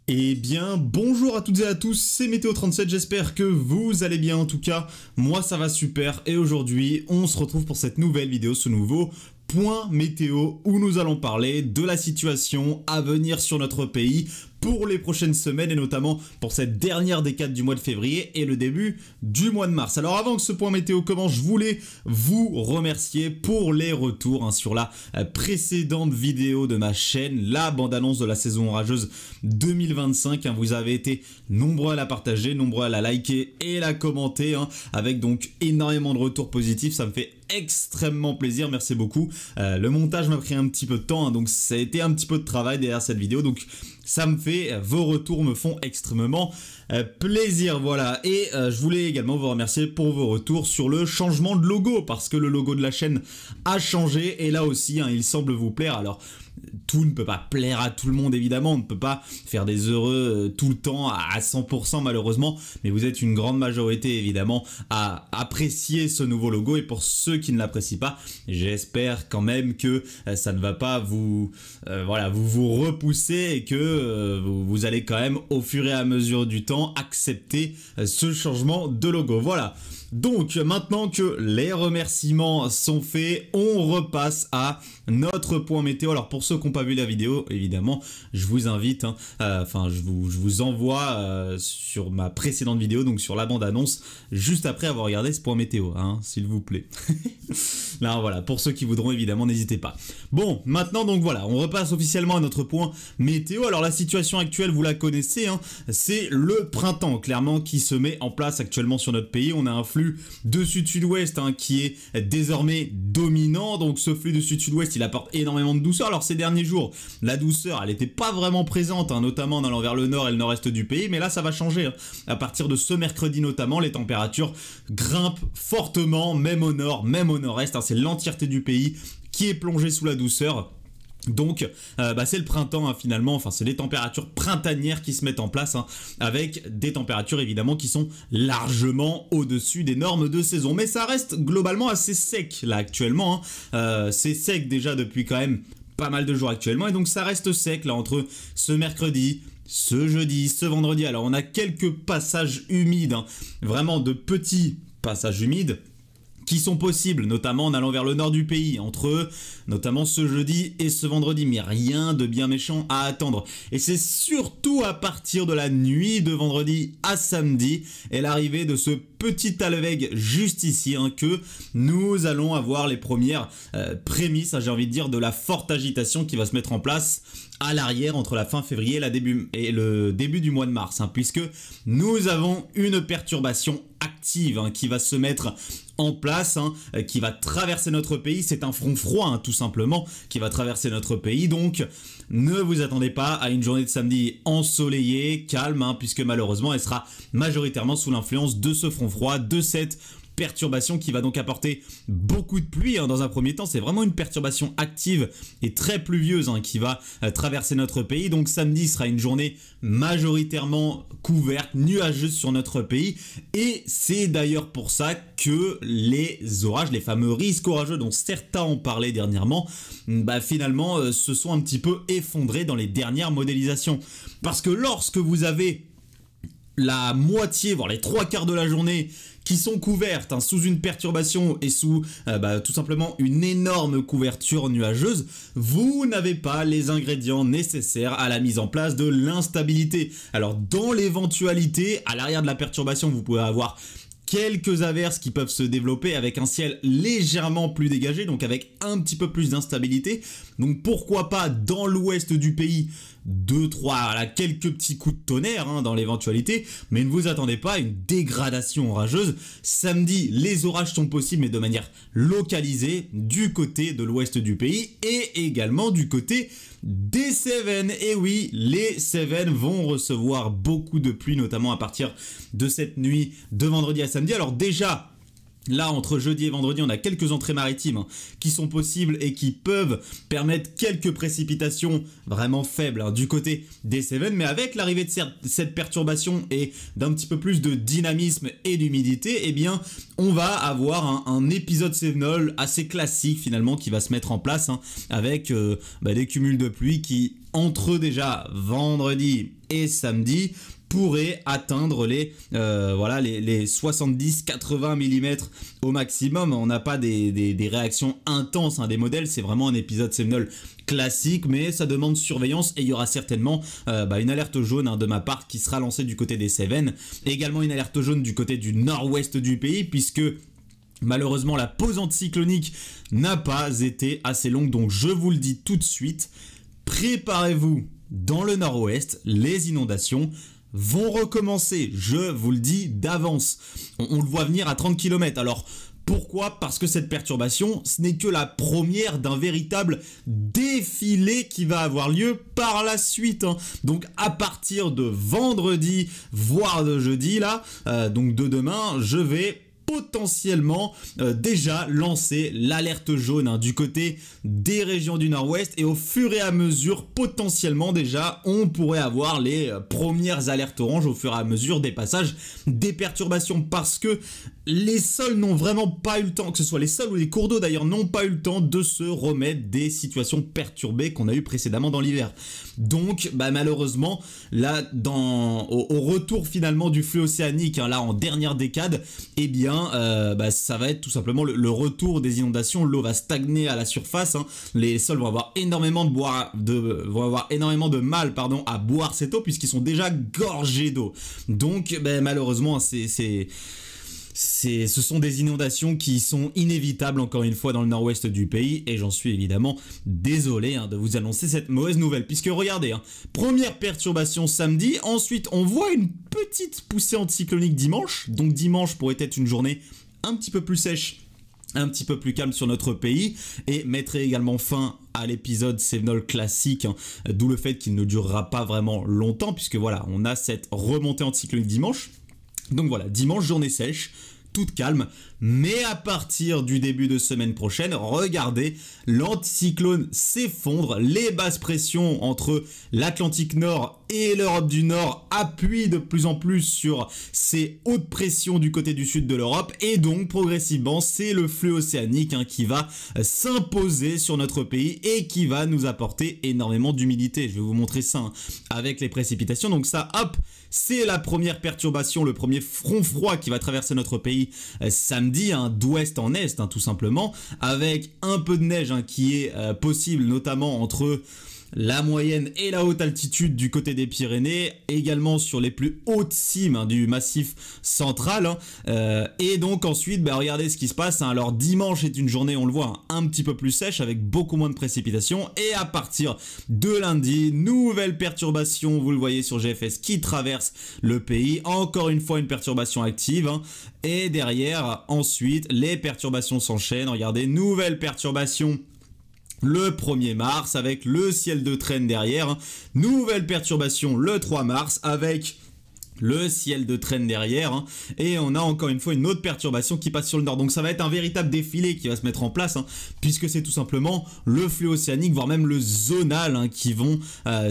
Eh bien, bonjour à toutes et à tous, c'est Météo37, j'espère que vous allez bien. En tout cas, moi ça va super et aujourd'hui, on se retrouve pour cette nouvelle vidéo, ce nouveau point météo où nous allons parler de la situation à venir sur notre pays pour les prochaines semaines et notamment pour cette dernière décade du mois de février et le début du mois de mars. Alors avant que ce point météo commence, je voulais vous remercier pour les retours sur la précédente vidéo de ma chaîne, la bande-annonce de la saison orageuse 2025. Vous avez été nombreux à la partager, nombreux à la liker et la commenter avec donc énormément de retours positifs. Ça me fait extrêmement plaisir, merci beaucoup. Le montage m'a pris un petit peu de temps, donc ça a été un petit peu de travail derrière cette vidéo, donc ça me fait, vos retours me font extrêmement plaisir, voilà. Et je voulais également vous remercier pour vos retours sur le changement de logo, parce que le logo de la chaîne a changé, et là aussi, il semble vous plaire. Alors, tout ne peut pas plaire à tout le monde, évidemment, on ne peut pas faire des heureux tout le temps à 100% malheureusement, mais vous êtes une grande majorité évidemment à apprécier ce nouveau logo, et pour ceux qui ne l'apprécient pas, j'espère quand même que ça ne va pas vous repousser et que vous allez quand même au fur et à mesure du temps accepter ce changement de logo. Voilà. Donc maintenant que les remerciements sont faits, on repasse à notre point météo. Alors pour ceux qui n'ont pas vu la vidéo, évidemment, je vous invite, je vous envoie sur ma précédente vidéo, donc sur la bande-annonce, juste après avoir regardé ce point météo, s'il vous plaît. Là voilà, pour ceux qui voudront évidemment, n'hésitez pas. Bon, maintenant donc voilà, on repasse officiellement à notre point météo. Alors la situation actuelle, vous la connaissez, c'est le printemps, clairement, qui se met en place actuellement sur notre pays. On a un flux de sud-sud-ouest qui est désormais dominant. Donc ce flux de sud-sud-ouest, il apporte énormément de douceur. Alors ces derniers jours, la douceur, elle n'était pas vraiment présente, notamment en allant vers le nord et le nord-est du pays. Mais là, ça va changer. À partir de ce mercredi notamment, les températures grimpent fortement, même au nord, même au nord-est. C'est l'entièreté du pays qui est plongée sous la douceur. Donc c'est le printemps finalement, c'est les températures printanières qui se mettent en place avec des températures évidemment qui sont largement au-dessus des normes de saison. Mais ça reste globalement assez sec là actuellement, c'est sec déjà depuis quand même pas mal de jours actuellement, et donc ça reste sec là entre ce mercredi, ce jeudi, ce vendredi. Alors on a quelques passages humides, vraiment de petits passages humides qui sont possibles, notamment en allant vers le nord du pays, entre notamment ce jeudi et ce vendredi, mais rien de bien méchant à attendre. Et c'est surtout à partir de la nuit de vendredi à samedi et l'arrivée de ce petit alvégue juste ici que nous allons avoir les premières prémices, j'ai envie de dire, de la forte agitation qui va se mettre en place à l'arrière entre la fin février et le début du mois de mars, puisque nous avons une perturbation active qui va se mettre en place, qui va traverser notre pays. C'est un front froid tout simplement qui va traverser notre pays, donc ne vous attendez pas à une journée de samedi ensoleillée, calme, puisque malheureusement elle sera majoritairement sous l'influence de ce front froid, de cette perturbation qui va donc apporter beaucoup de pluie dans un premier temps. C'est vraiment une perturbation active et très pluvieuse qui va traverser notre pays. Donc samedi sera une journée majoritairement couverte, nuageuse sur notre pays, et c'est d'ailleurs pour ça que les orages, les fameux risques orageux dont certains ont parlé dernièrement, finalement se sont un petit peu effondrés dans les dernières modélisations. Parce que lorsque vous avez la moitié, voire les 3/4 de la journée qui sont couvertes sous une perturbation et sous tout simplement une énorme couverture nuageuse, vous n'avez pas les ingrédients nécessaires à la mise en place de l'instabilité. Alors dans l'éventualité, à l'arrière de la perturbation, vous pouvez avoir quelques averses qui peuvent se développer avec un ciel légèrement plus dégagé, donc avec un petit peu plus d'instabilité. Donc pourquoi pas dans l'ouest du pays, 2-3, quelques petits coups de tonnerre dans l'éventualité, mais ne vous attendez pas à une dégradation orageuse. Samedi, les orages sont possibles, mais de manière localisée du côté de l'ouest du pays et également du côté des Cévennes. Et oui, les Cévennes vont recevoir beaucoup de pluie, notamment à partir de cette nuit de vendredi à samedi. Alors déjà, Là, entre jeudi et vendredi, on a quelques entrées maritimes qui sont possibles et qui peuvent permettre quelques précipitations vraiment faibles du côté des Cévennes. Mais avec l'arrivée de cette perturbation et d'un petit peu plus de dynamisme et d'humidité, eh bien, on va avoir un épisode cévenol assez classique finalement qui va se mettre en place avec des cumuls de pluie qui, entre déjà vendredi et samedi, pourrait atteindre les 70-80 mm au maximum. On n'a pas des réactions intenses des modèles, c'est vraiment un épisode cévenol classique, mais ça demande surveillance et il y aura certainement une alerte jaune de ma part qui sera lancée du côté des Cévennes. Également une alerte jaune du côté du nord-ouest du pays puisque malheureusement la pause anticyclonique n'a pas été assez longue, donc je vous le dis tout de suite, préparez-vous dans le nord-ouest, les inondations vont recommencer, je vous le dis d'avance. On le voit venir à 30 km. Alors, pourquoi ? Parce que cette perturbation, ce n'est que la première d'un véritable défilé qui va avoir lieu par la suite. Donc, à partir de vendredi, voire de jeudi, donc de demain, je vais potentiellement déjà lancer l'alerte jaune du côté des régions du nord-ouest et au fur et à mesure potentiellement déjà on pourrait avoir les premières alertes oranges au fur et à mesure des passages des perturbations parce que les sols n'ont vraiment pas eu le temps, que ce soit les sols ou les cours d'eau d'ailleurs, n'ont pas eu le temps de se remettre des situations perturbées qu'on a eues précédemment dans l'hiver. Donc malheureusement là au retour finalement du flux océanique là en dernière décade, eh bien ça va être tout simplement le retour des inondations. L'eau va stagner à la surface, les sols vont avoir énormément de mal à boire cette eau puisqu'ils sont déjà gorgés d'eau. Donc malheureusement ce sont des inondations qui sont inévitables encore une fois dans le nord-ouest du pays et j'en suis évidemment désolé de vous annoncer cette mauvaise nouvelle puisque regardez, première perturbation samedi, ensuite on voit une petite poussée anticyclonique dimanche, donc dimanche pourrait être une journée un petit peu plus sèche, un petit peu plus calme sur notre pays et mettrait également fin à l'épisode cévenol classique, d'où le fait qu'il ne durera pas vraiment longtemps puisque voilà, on a cette remontée anticyclonique dimanche. Donc voilà, dimanche, journée sèche, toute calme, mais à partir du début de semaine prochaine, regardez, l'anticyclone s'effondre, les basses pressions entre l'Atlantique Nord et l'Europe du Nord appuient de plus en plus sur ces hautes pressions du côté du sud de l'Europe et donc progressivement c'est le flux océanique qui va s'imposer sur notre pays et qui va nous apporter énormément d'humidité. Je vais vous montrer ça avec les précipitations, donc ça hop, c'est la première perturbation, le premier front froid qui va traverser notre pays samedi, d'ouest en est tout simplement, avec un peu de neige qui est possible notamment entre la moyenne et la haute altitude du côté des Pyrénées, également sur les plus hautes cimes du massif central. Et donc ensuite, regardez ce qui se passe. Alors dimanche est une journée, on le voit, un petit peu plus sèche avec beaucoup moins de précipitations. Et à partir de lundi, nouvelle perturbation, vous le voyez sur GFS, qui traverse le pays. Encore une fois, une perturbation active. Et derrière, ensuite, les perturbations s'enchaînent. Regardez, nouvelle perturbation le 1er mars avec le ciel de traîne derrière. Nouvelle perturbation le 3 mars avec le ciel de traîne derrière, et on a encore une fois une autre perturbation qui passe sur le nord. Donc ça va être un véritable défilé qui va se mettre en place, puisque c'est tout simplement le flux océanique, voire même le zonal, qui vont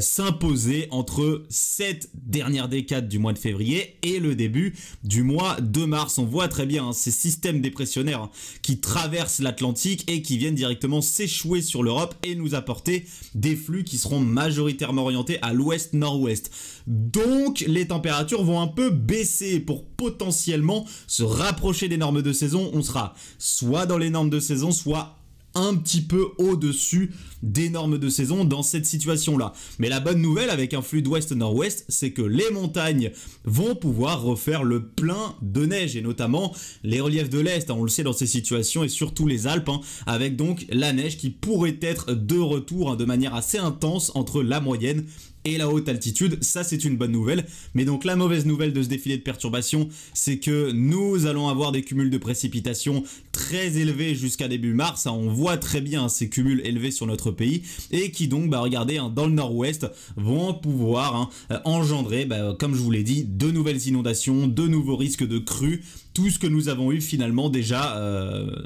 s'imposer entre cette dernière décade du mois de février et le début du mois de mars. On voit très bien ces systèmes dépressionnaires qui traversent l'Atlantique et qui viennent directement s'échouer sur l'Europe et nous apporter des flux qui seront majoritairement orientés à l'ouest-nord-ouest. Donc les températures vont un peu baisser pour potentiellement se rapprocher des normes de saison. On sera soit dans les normes de saison, soit un petit peu au-dessus des normes de saison dans cette situation-là. Mais la bonne nouvelle avec un flux d'ouest-nord-ouest, c'est que les montagnes vont pouvoir refaire le plein de neige, et notamment les reliefs de l'Est, on le sait dans ces situations, et surtout les Alpes, avec donc la neige qui pourrait être de retour de manière assez intense entre la moyenne et la haute altitude, ça c'est une bonne nouvelle. Mais donc la mauvaise nouvelle de ce défilé de perturbations, c'est que nous allons avoir des cumuls de précipitations très élevés jusqu'à début mars. On voit très bien ces cumuls élevés sur notre pays et qui donc, regardez, dans le nord-ouest, vont pouvoir engendrer, comme je vous l'ai dit, de nouvelles inondations, de nouveaux risques de crues. Tout ce que nous avons eu finalement déjà,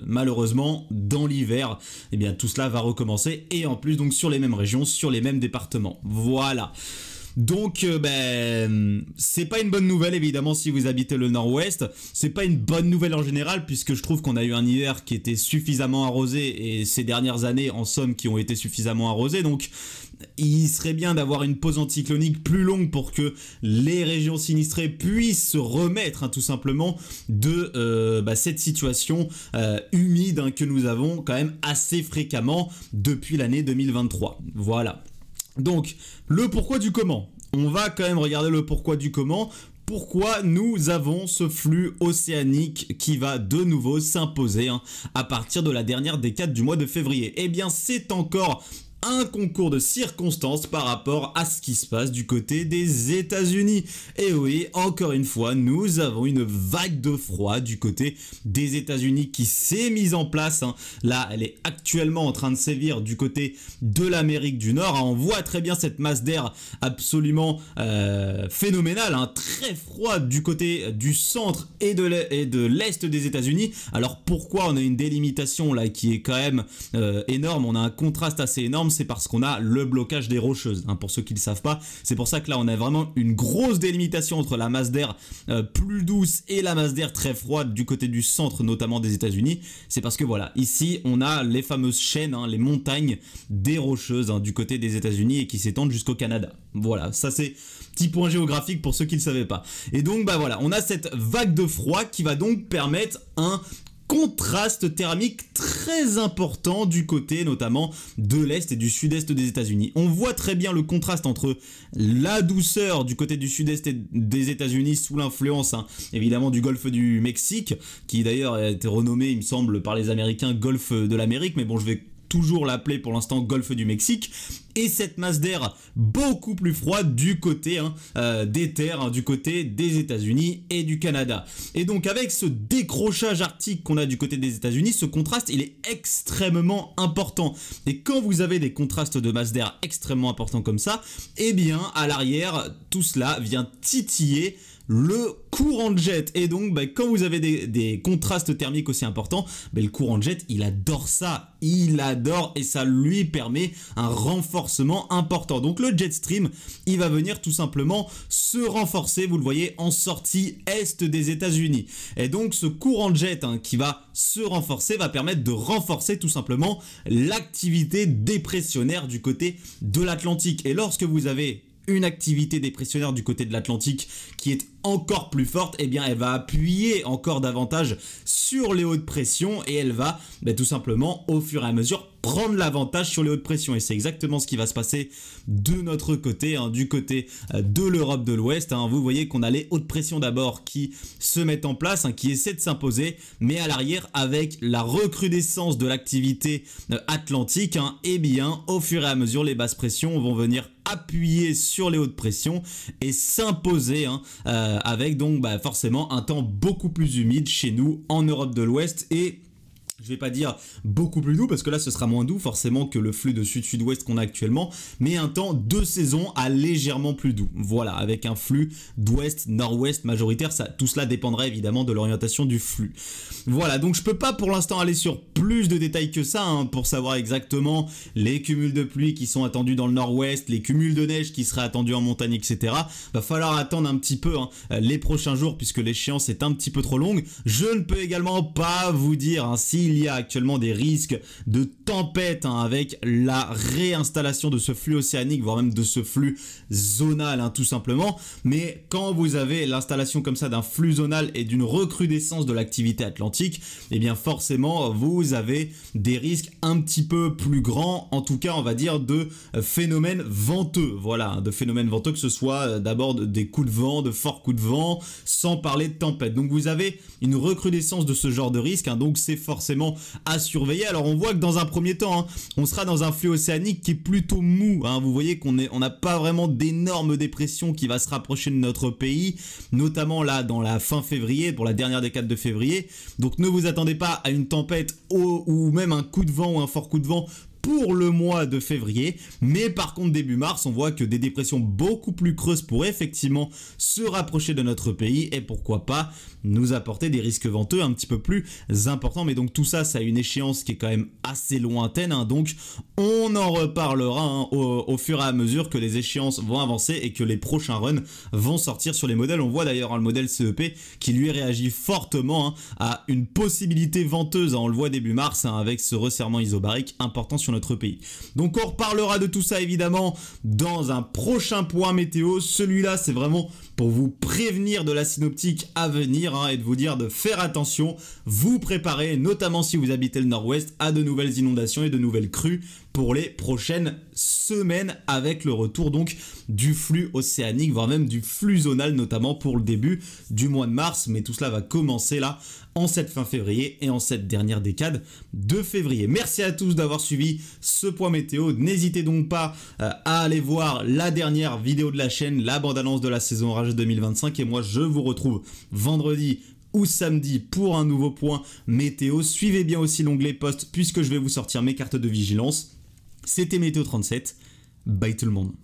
malheureusement, dans l'hiver, eh bien tout cela va recommencer et en plus donc sur les mêmes régions, sur les mêmes départements. Voilà. Donc c'est pas une bonne nouvelle évidemment si vous habitez le nord-ouest, c'est pas une bonne nouvelle en général puisque je trouve qu'on a eu un hiver qui était suffisamment arrosé et ces dernières années en somme qui ont été suffisamment arrosées, donc il serait bien d'avoir une pause anticyclonique plus longue pour que les régions sinistrées puissent se remettre tout simplement de cette situation humide que nous avons quand même assez fréquemment depuis l'année 2023. Voilà. Donc, le pourquoi du comment. On va quand même regarder le pourquoi du comment. Pourquoi nous avons ce flux océanique qui va de nouveau s'imposer à partir de la dernière décade du mois de février? Eh bien, c'est encore un concours de circonstances par rapport à ce qui se passe du côté des États-Unis. Et oui, encore une fois, nous avons une vague de froid du côté des États-Unis qui s'est mise en place. Là, elle est actuellement en train de sévir du côté de l'Amérique du Nord. On voit très bien cette masse d'air absolument phénoménale, très froide du côté du centre et de l'est des États-Unis. Alors pourquoi on a une délimitation là qui est quand même énorme? On a un contraste assez énorme. C'est parce qu'on a le blocage des rocheuses, pour ceux qui ne le savent pas. C'est pour ça que là on a vraiment une grosse délimitation entre la masse d'air plus douce et la masse d'air très froide du côté du centre notamment des États-Unis. C'est parce que voilà, ici on a les fameuses chaînes, les montagnes des rocheuses du côté des États-Unis et qui s'étendent jusqu'au Canada. Voilà, ça c'est petit point géographique pour ceux qui ne le savaient pas. Et donc voilà, on a cette vague de froid qui va donc permettre un contraste thermique très important du côté notamment de l'Est et du Sud-Est des États-Unis. On voit très bien le contraste entre la douceur du côté du Sud-Est des États-Unis sous l'influence évidemment du golfe du Mexique, qui d'ailleurs a été renommé il me semble par les Américains golfe de l'Amérique, mais bon je vais toujours l'appeler pour l'instant golfe du Mexique, et cette masse d'air beaucoup plus froide du côté des terres, du côté des États-Unis et du Canada. Et donc avec ce décrochage arctique qu'on a du côté des États-Unis, ce contraste il est extrêmement important. Et quand vous avez des contrastes de masse d'air extrêmement importants comme ça, eh bien à l'arrière, tout cela vient titiller le courant de jet. Et donc quand vous avez des contrastes thermiques aussi importants, le courant de jet il adore ça, il adore, et ça lui permet un renforcement important. Donc le jet stream il va venir tout simplement se renforcer, vous le voyez, en sortie est des États-Unis. Et donc ce courant de jet qui va se renforcer va permettre de renforcer tout simplement l'activité dépressionnaire du côté de l'Atlantique. Et lorsque vous avez une activité dépressionnaire du côté de l'Atlantique qui est encore plus forte, eh bien elle va appuyer encore davantage sur les hautes pressions et elle va tout simplement au fur et à mesure prendre l'avantage sur les hautes pressions. Et c'est exactement ce qui va se passer de notre côté, du côté de l'Europe de l'Ouest. Vous voyez qu'on a les hautes pressions d'abord qui se mettent en place, qui essaient de s'imposer, mais à l'arrière avec la recrudescence de l'activité atlantique, eh bien au fur et à mesure les basses pressions vont venir appuyer sur les hautes pressions et s'imposer avec donc forcément un temps beaucoup plus humide chez nous en Europe de l'Ouest, et je vais pas dire beaucoup plus doux parce que là ce sera moins doux forcément que le flux de sud-sud-ouest qu'on a actuellement, mais un temps de saison à légèrement plus doux. Voilà, avec un flux d'ouest, nord-ouest majoritaire, tout cela dépendra évidemment de l'orientation du flux. Voilà, donc je peux pas pour l'instant aller sur plus de détails que ça pour savoir exactement les cumuls de pluie qui sont attendus dans le nord-ouest, les cumuls de neige qui seraient attendus en montagne, etc. Va falloir attendre un petit peu les prochains jours puisque l'échéance est un petit peu trop longue. Je ne peux également pas vous dire s'il y a actuellement des risques de tempête avec la réinstallation de ce flux océanique, voire même de ce flux zonal tout simplement. Mais quand vous avez l'installation comme ça d'un flux zonal et d'une recrudescence de l'activité atlantique, eh bien forcément vous avez des risques un petit peu plus grands, en tout cas on va dire de phénomènes venteux. Voilà, de phénomènes venteux, que ce soit d'abord des coups de vent, de forts coups de vent, sans parler de tempête. Donc vous avez une recrudescence de ce genre de risque, donc c'est forcément forcément à surveiller. Alors on voit que dans un premier temps, hein, on sera dans un flux océanique qui est plutôt mou, hein. Vous voyez qu'on n'a pas vraiment d'énorme dépression qui va se rapprocher de notre pays, notamment là dans la fin février, pour la dernière décade de février. Donc ne vous attendez pas à une tempête ou même un coup de vent ou un fort coup de vent pour le mois de février, mais par contre début mars on voit que des dépressions beaucoup plus creuses pourraient effectivement se rapprocher de notre pays et pourquoi pas nous apporter des risques venteux un petit peu plus importants. Mais donc tout ça, ça a une échéance qui est quand même assez lointaine, hein, donc on en reparlera, hein, au fur et à mesure que les échéances vont avancer et que les prochains runs vont sortir sur les modèles. On voit d'ailleurs, hein, le modèle CEP qui lui réagit fortement, hein, à une possibilité venteuse, hein, on le voit début mars, hein, avec ce resserrement isobarique important sur notre pays. Donc on reparlera de tout ça évidemment dans un prochain point météo. Celui-là c'est vraiment pour vous prévenir de la synoptique à venir, hein, et de vous dire de faire attention, vous préparer, notamment si vous habitez le nord-ouest, à de nouvelles inondations et de nouvelles crues pour les prochaines semaines, avec le retour donc du flux océanique, voire même du flux zonal, notamment pour le début du mois de mars. Mais tout cela va commencer là en cette fin février et en cette dernière décade de février. Merci à tous d'avoir suivi ce point météo. N'hésitez donc pas à aller voir la dernière vidéo de la chaîne, la bande-annonce de la saison orageuse 2025. Et moi, je vous retrouve vendredi ou samedi pour un nouveau point météo. Suivez bien aussi l'onglet post puisque je vais vous sortir mes cartes de vigilance. C'était Météo 37. Bye tout le monde.